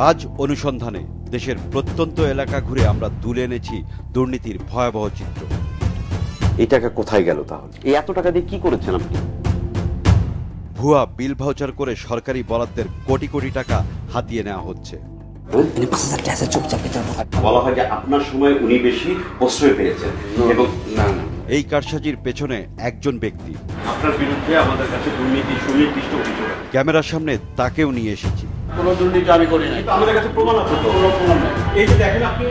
আজ অনুসন্ধানে দেশের প্রত্যন্ত এলাকা ঘুরে আমরা তুলে এনেছি দুর্নীতির ভয়াবহ চিত্র। এই টাকা কোথায় গেল তাহলে? এই এত টাকা দিয়ে কি করেছেন আপনি? ভুয়া বিল ভাউচার করে সরকারি বরাদ্দের কোটি কোটি টাকা হাতিয়ে নেওয়া হচ্ছে। বলা হয় যে আপনার সময় উনি বেশি প্রশ্রয় পেয়েছেন এবং না না এই কারসাজির পেছনে একজন ব্যক্তি। আপনার বিরুদ্ধে আমাদের কাছে দুর্নীতি সুনির্দিষ্ট অভিযোগ। ক্যামেরার সামনে তাকেও নিয়ে এসেছি। কোনো দুর্নীতি আমি করি নাই। আমাদের কাছে প্রমাণ আছে তো। কোনো প্রমাণ নাই। এই যে দেখেন আপনি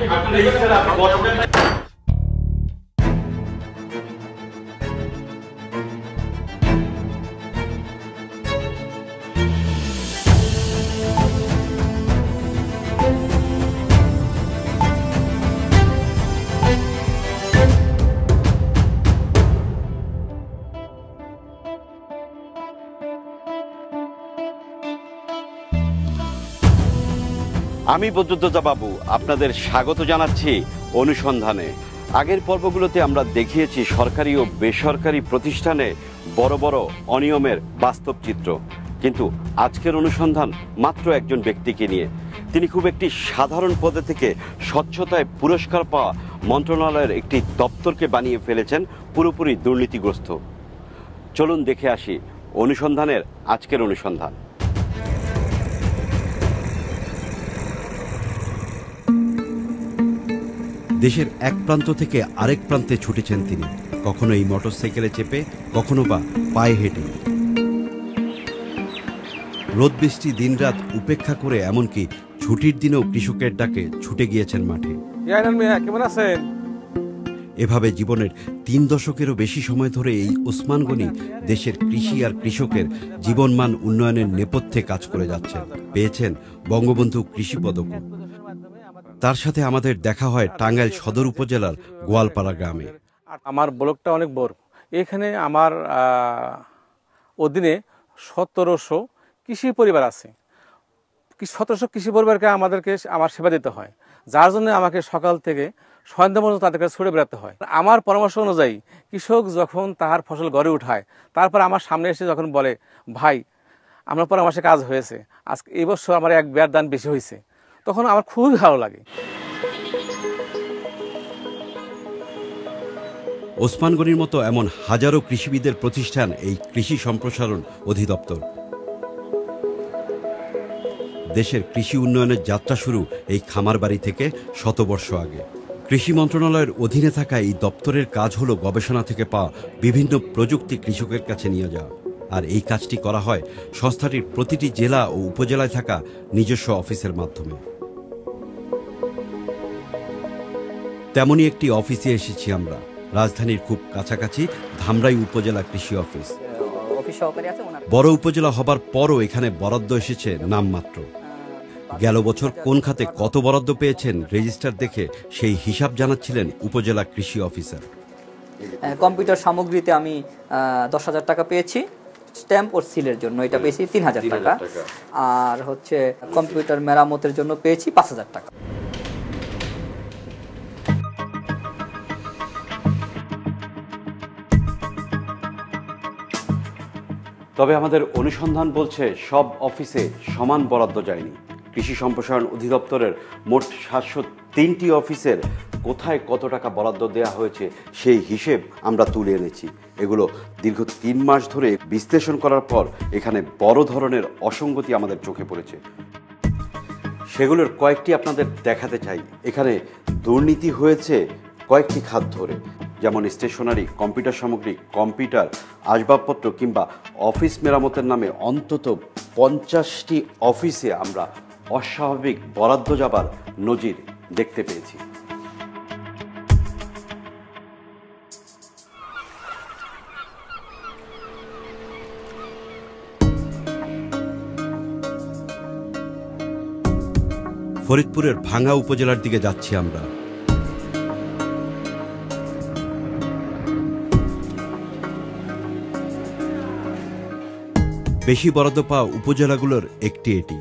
আমি বদরুদ্দোজা বাবু আপনাদের স্বাগত জানাচ্ছি অনুসন্ধানে। আগের পর্বগুলোতে আমরা দেখিয়েছি সরকারি ও বেসরকারি প্রতিষ্ঠানে বড় বড় অনিয়মের বাস্তব চিত্র, কিন্তু আজকের অনুসন্ধান মাত্র একজন ব্যক্তিকে নিয়ে। তিনি খুব একটি সাধারণ পদে থেকে স্বচ্ছতায় পুরস্কার পাওয়া মন্ত্রণালয়ের একটি দপ্তরকে বানিয়ে ফেলেছেন পুরোপুরি দুর্নীতিগ্রস্ত। চলুন দেখে আসি অনুসন্ধানের আজকের অনুসন্ধান। দেশের এক প্রান্ত থেকে আরেক প্রান্তে ছুটেছেন তিনি, কখনো এই মোটরসাইকেলে চেপে, কখনো বা পায়ে হেঁটে। রোদ বৃষ্টি দিনরাত উপেক্ষা করে এমনকি ছুটির দিনেও কৃষকের ডাকে ছুটে গিয়েছেন মাঠে। এভাবে জীবনের 3 দশকেরও বেশি সময় ধরে এই ওসমান গনি দেশের কৃষি আর কৃষকের জীবনমান উন্নয়নের নেপথ্যে কাজ করে যাচ্ছেন। পেয়েছেন বঙ্গবন্ধু কৃষি পদক। তার সাথে আমাদের দেখা হয় টাঙ্গাইল সদর উপজেলার গোয়ালপাড়া গ্রামে। আমার ব্লকটা অনেক বড়। এখানে আমার অধীনে 1700 কৃষি পরিবার আছে। 1700 কৃষি পরিবারকে আমার সেবা দিতে হয়, যার জন্য আমাকে সকাল থেকে সন্ধ্যা পর্যন্ত তাদেরকে ছুটে বেড়াতে হয়। আমার পরামর্শ অনুযায়ী কৃষক যখন তার ফসল ঘরে উঠায়, তারপর আমার সামনে এসে যখন বলে, ভাই আমার পরামর্শে কাজ হয়েছে, আজকে এই বছর আমার 1 বিঘার ধান বেশি হয়েছে, তখন আমার খুবই ভালো লাগে। ওসমান গনির মতো এমন হাজারো কৃষিবিদের প্রতিষ্ঠান এই কৃষি সম্প্রসারণ অধিদপ্তর। দেশের কৃষি উন্নয়নের যাত্রা শুরু এই খামার বাড়ি থেকে শতবর্ষ আগে। কৃষি মন্ত্রণালয়ের অধীনে থাকা এই দপ্তরের কাজ হলো গবেষণা থেকে পাওয়া বিভিন্ন প্রযুক্তি কৃষকের কাছে নিয়ে যাওয়া। আর এই কাজটি করা হয় সংস্থাটির প্রতিটি জেলা ও উপজেলায় থাকা নিজস্ব অফিসের মাধ্যমে। তেমনই একটি অফিসে এসেছি আমরা, রাজধানীর খুব কাছাকাছি ধামরাই উপজেলা কৃষি অফিস। বড় উপজেলা হবার পরও এখানে বরাদ্দ এসেছে নামমাত্র। গেল বছর কোন খাতে কত বরাদ্দ পেয়েছেন রেজিস্টার দেখে সেই হিসাব জানাচ্ছিলেন উপজেলা কৃষি অফিসার। কম্পিউটার সামগ্রীতে আমি 10,000 টাকা পেয়েছি, স্ট্যাম্প ও সিলের জন্য এটা পেয়েছি 3,000 টাকা, আর হচ্ছে কম্পিউটার মেরামতের জন্য পেয়েছি 5,000 টাকা। তবে আমাদের অনুসন্ধান বলছে সব অফিসে সমান বরাদ্দ যায়নি। কৃষি সম্প্রসারণ অধিদপ্তরের মোট 703টি অফিসের কোথায় কত টাকা বরাদ্দ দেওয়া হয়েছে সেই হিসেব আমরা তুলে এনেছি। এগুলো দীর্ঘ 3 মাস ধরে বিশ্লেষণ করার পর এখানে বড় ধরনের অসঙ্গতি আমাদের চোখে পড়েছে। সেগুলোর কয়েকটি আপনাদের দেখাতে চাই। এখানে দুর্নীতি হয়েছে কয়েকটি খাত ধরে, যেমন স্টেশনারি, কম্পিউটার সামগ্রী, কম্পিউটার, আসবাবপত্র কিংবা অফিস মেরামতের নামে অন্তত 50টি অফিসে আমরা অস্বাভাবিক বরাদ্দ যাবার নজির দেখতে পেয়েছি। ফরিদপুরের ভাঙ্গা উপজেলার দিকে যাচ্ছি আমরা। বেশি বরাদ্দ পাওয়া উপজেলাগুলোর একটি এটি।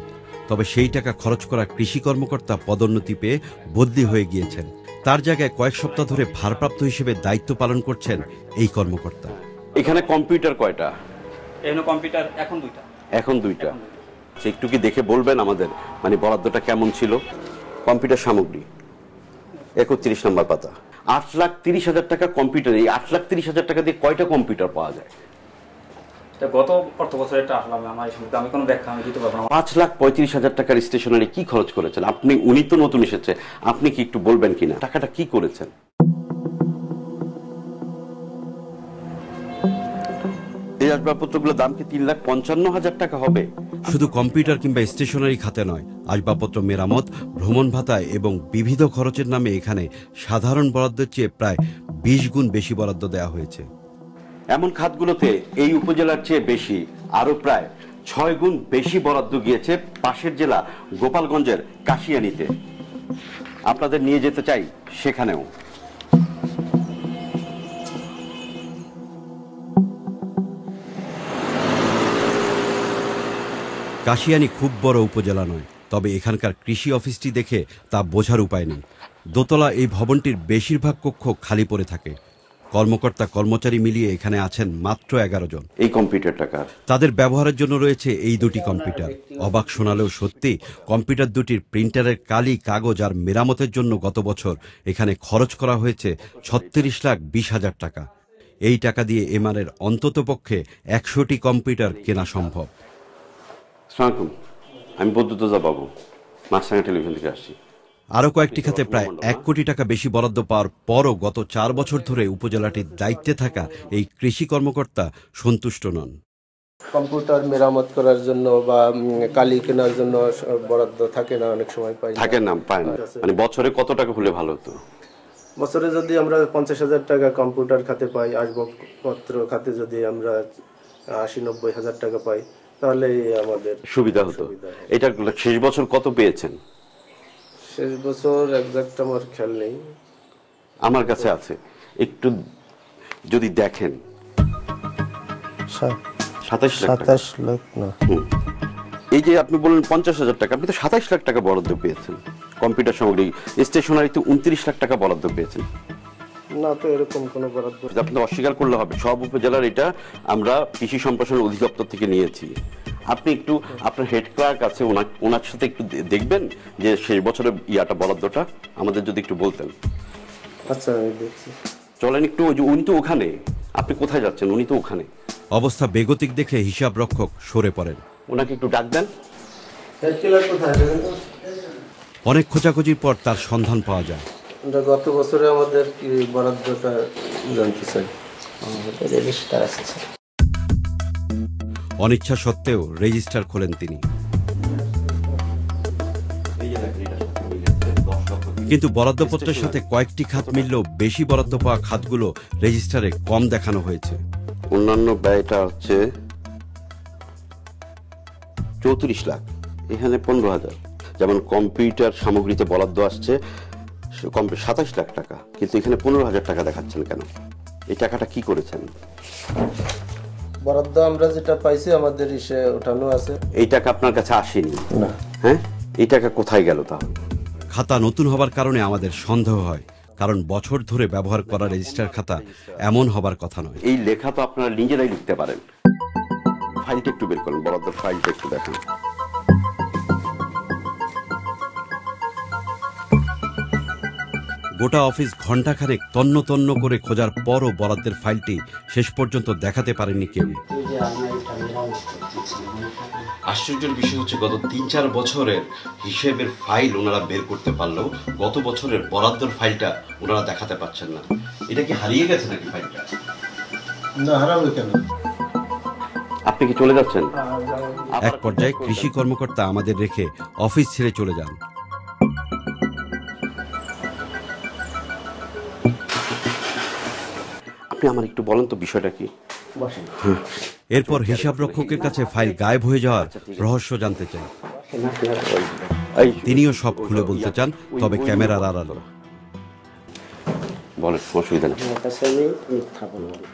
তবে সেই টাকা খরচ করা কৃষি কর্মকর্তা পদোন্নতি পেয়ে বদলি হয়ে গিয়েছেন। তার জায়গায় কয়েক সপ্তাহ ধরে ভারপ্রাপ্ত হিসেবে দায়িত্ব পালন করছেন এই কর্মকর্তা। এখানে কম্পিউটার কয়টা? এখানে কম্পিউটার এখন 2টা। এখন 2টা। হচ্ছে, একটু কি দেখে বলবেন আমাদের মানে বরাদ্দটা কেমন ছিল? কম্পিউটার সামগ্রী 31 নম্বর পাতা, 8,30,000 টাকা কম্পিউটার। এই 8,30,000 টাকা দিয়ে কয়টা কম্পিউটার পাওয়া যায়? গত অর্থ বছরে এটা আসলাম, আমার এই সম্পর্কে আমি কোনো ব্যাখ্যা আমি দিতে পারবো না। 5,35,000 টাকার স্টেশনারি কি খরচ করেছেন আপনি? উনি তো নতুন এসেছে, আপনি কি একটু বলবেন কিনা টাকাটা কি করেছেন? এই আসবাবপত্রগুলোর দাম কি 3,55,000 টাকা হবে? শুধু কম্পিউটার কিংবা স্টেশনারি খাতে নয়, আসবাবপত্র মেরামত, ভ্রমণ ভাতা এবং বিবিধ খরচের নামে এখানে সাধারণ বরাদ্দের চেয়ে প্রায় 20 গুণ বেশি বরাদ্দ দেওয়া হয়েছে। এমন খাতগুলোতে এই উপজেলার চেয়ে বেশি, আরো প্রায় 6 গুণ বেশি বরাদ্দ গিয়েছে পাশের জেলা গোপালগঞ্জের কাশিয়ানীতে। আপনাদের নিয়ে যেতে চাই সেখানেও। কাশিয়ানী খুব বড় উপজেলা নয়, তবে এখানকার কৃষি অফিসটি দেখে তা বোঝার উপায় নেই। দোতলা এই ভবনটির বেশিরভাগ কক্ষ খালি পড়ে থাকে। কর্মকর্তা কর্মচারী মিলিয়ে এখানে আছেন মাত্র 11 জন। এই কম্পিউটার টাকা তাদের ব্যবহারের জন্য রয়েছে এই দুটি কম্পিউটার। অবাক শোনালেও সত্যি, কম্পিউটার দুটির প্রিন্টারের কালি, কাগজ আর মেরামতের জন্য গত বছর এখানে খরচ করা হয়েছে 36,20,000 টাকা। এই টাকা দিয়ে এমআরের অন্ততপক্ষে 100টি কম্পিউটার কেনা সম্ভব। আসসালামু আলাইকুম, আমি বদরুদ্দোজা বাবু, মাছরাঙা টেলিভিশন থেকে আসছি। আরও কয়েকটি খাতে প্রায় 1 কোটি টাকা বেশি বরাদ্দ পাওয়ার পরও গত 4 বছর ধরে উপজেলাটির দায়িত্বে থাকা এই কৃষি কর্মকর্তা সন্তুষ্ট নন। কম্পিউটার মেরামত করার জন্য বা কালি কেনার জন্য বরাদ্দ থাকে না, অনেক সময় পাই থাকে না, পায় না। মানে বছরে কত টাকা হলে ভালো হতো? বছরে যদি আমরা 50,000 টাকা কম্পিউটার খাতে পাই, আসবাবপত্র খাতে যদি আমরা 80-90,000 টাকা পাই, তাহলে আমাদের সুবিধা হতো। এটা শেষ বছর কত পেয়েছেন? শেষ বছর একজাক্ট আমার খেয়াল নেই, আমার কাছে আছে, একটু যদি দেখেন। 27 লাখ না। এই যে আপনি বললেন 50,000 টাকা, আপনি তো 27 লাখ টাকা বরাদ্দ পেয়েছেন। কম্পিউটার সামগ্রী, স্টেশনারিতে 29 লাখ টাকা বরাদ্দ পেয়েছেন। না তো এরকম কোনো বরাদ্দ আপনি অস্বীকার করলে হবে। সব উপজেলার এটা আমরা কৃষি সম্প্রসারণ অধিদপ্তর থেকে নিয়েছি। আপনি একটু আপনার হেড ক্লার্ক আছে, ওনার সাথে একটু দেখবেন যে সেই বছরের ইয়াটা বরাদ্দটা আমাদের যদি একটু বলতেন। আচ্ছা, আমি দেখছি। চলেন একটু, ওই যে উনি তো ওখানে, আপনি কোথায় যাচ্ছেন? উনি তো ওখানে। অবস্থা বেগতিক দেখে হিসাব রক্ষক সরে পড়েন। ওনাকে একটু ডাক দেন। হেড ক্লার্ক কোথায়? অনেক খোঁজাখুঁজির পর তার সন্ধান পাওয়া যায়। গত বছরে আমাদের কি বরাদ্দটা জানতে চাই। রেজিস্টার আসছে। অনিচ্ছা সত্ত্বেও রেজিস্টার খোলেন তিনি। কিন্তু বরাদ্দপত্রের সাথে কয়েকটি খাত মিললেও বেশি বরাদ্দ পাওয়া খাতগুলো রেজিস্টারে কম দেখানো হয়েছে। অন্যান্য ব্যয়টা হচ্ছে 34 লাখ, এখানে 15,000। যেমন কম্পিউটার সামগ্রীতে বরাদ্দ আসছে 27 লাখ টাকা, কিন্তু এখানে 15,000 টাকা দেখাচ্ছেন কেন? এই টাকাটা কি করেছেন? বরাদ্দ আমরা যেটা পাইছি আমাদের ইসে ওঠানো আছে। এই টাকা আপনার কাছে আসেনি না। হ্যাঁ, এই টাকা কোথায় গেল তাহলে? খাতা নতুন হবার কারণে আমাদের সন্দেহ হয়, কারণ বছর ধরে ব্যবহার করা রেজিস্টার খাতা এমন হবার কথা নয়। এই লেখা তো আপনারা নিজেরাই লিখতে পারেন। ফাইলটা একটু বের করেন, বরাদ্দের ফাইলটা একটু দেখেন। গোটা অফিস ঘণ্টাখানেক তন্ন তন্ন করে খোঁজার পরও বরাদ্দের ফাইলটি শেষ পর্যন্ত দেখাতে পারেননি কেউ। আশ্চর্যের বিষয় হচ্ছে, গত 3-4 বছরের হিসেবের ফাইল ওনারা বের করতে পারলেও গত বছরের বরাদ্দের ফাইলটা ওনারা দেখাতে পারছেন না। এটা কি হারিয়ে গেছে নাকি ফাইলটা? না, হারাবে কেন? আপনি কি চলে যাচ্ছেন? এক পর্যায়ে কৃষি কর্মকর্তা আমাদের রেখে অফিস ছেড়ে চলে যান। আপনি আমার একটু বলেন তো বিষয়টা কি? এরপর হিসাব রক্ষকের কাছে ফাইল গায়েব হয়ে যাওয়ার রহস্য জানতে চাই। তিনিও সব খুলে বলতে চান, তবে ক্যামেরার আড়ালে। বলেন, অসুবিধা নেই।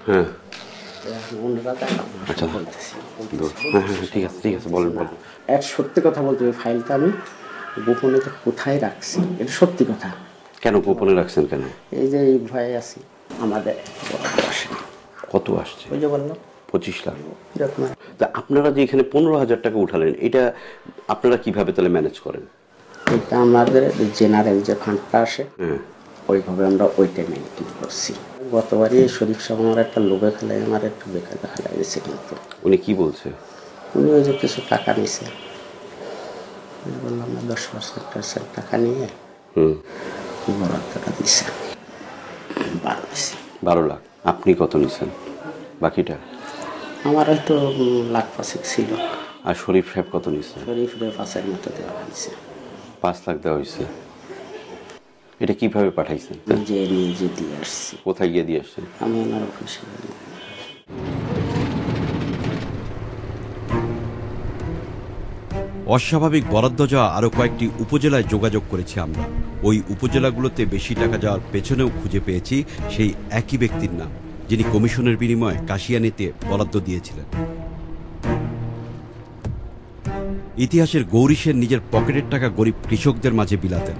হ্যাঁ, আচ্ছা, ঠিক আছে, ঠিক আছে, বলেন বলেন। এক সত্যি কথা বলতে হবে, ফাইলটা আমি গোপনে কোথায় রাখছি, এটা সত্যি কথা। কেন গোপনে রাখছেন কেন? এই যে এই ভয়ে আছি, আমাদের কত আসছে? ওই যে বললাম 25 লাখ। এরকম তা আপনারা যে এখানে 15,000 টাকা উঠালেন, এটা আপনারা কিভাবে তাহলে ম্যানেজ করেন? এটা আমাদের জেনারেল যে ফান্ডটা আসে হ্যাঁ, ওইভাবে আমরা ওইটা মেনটেন করছি। গতবারই শরীফ সাহেব আমার একটা লোভে ফেলাই আমার একটু বেকার ফেলাই দিয়েছে, কিন্তু উনি কি বলছে? উনি ওই যে কিছু টাকা নিছে, আমি বললাম না 10% টাকা নিয়ে বরাদ্দটা দিছে 12 লাখ। আপনি কত নিছেন বাকিটা? আমার হয়তো লাখ 5 ছিল, আর শরীফ সাহেব কত নিছে? শরীফ 5-এর মতো দেওয়া হয়েছে। 5 লাখ দেওয়া হয়েছে। এটা কিভাবে পাঠাইছেন? যে নিজে দিয়ে আসছি। কোথায় গিয়ে দিয়ে আসছেন? আমি ওনার অফিসে অস্বাভাবিক বরাদ্দ যাওয়া আরও কয়েকটি উপজেলায় যোগাযোগ করেছি আমরা। ওই উপজেলাগুলোতে বেশি টাকা যাওয়ার পেছনেও খুঁজে পেয়েছি সেই একই ব্যক্তির নাম, যিনি কমিশনের বিনিময়ে কাশিয়ানীতে বরাদ্দ দিয়েছিলেন। ইতিহাসের গৌরী সেন নিজের পকেটের টাকা গরিব কৃষকদের মাঝে বিলাতেন।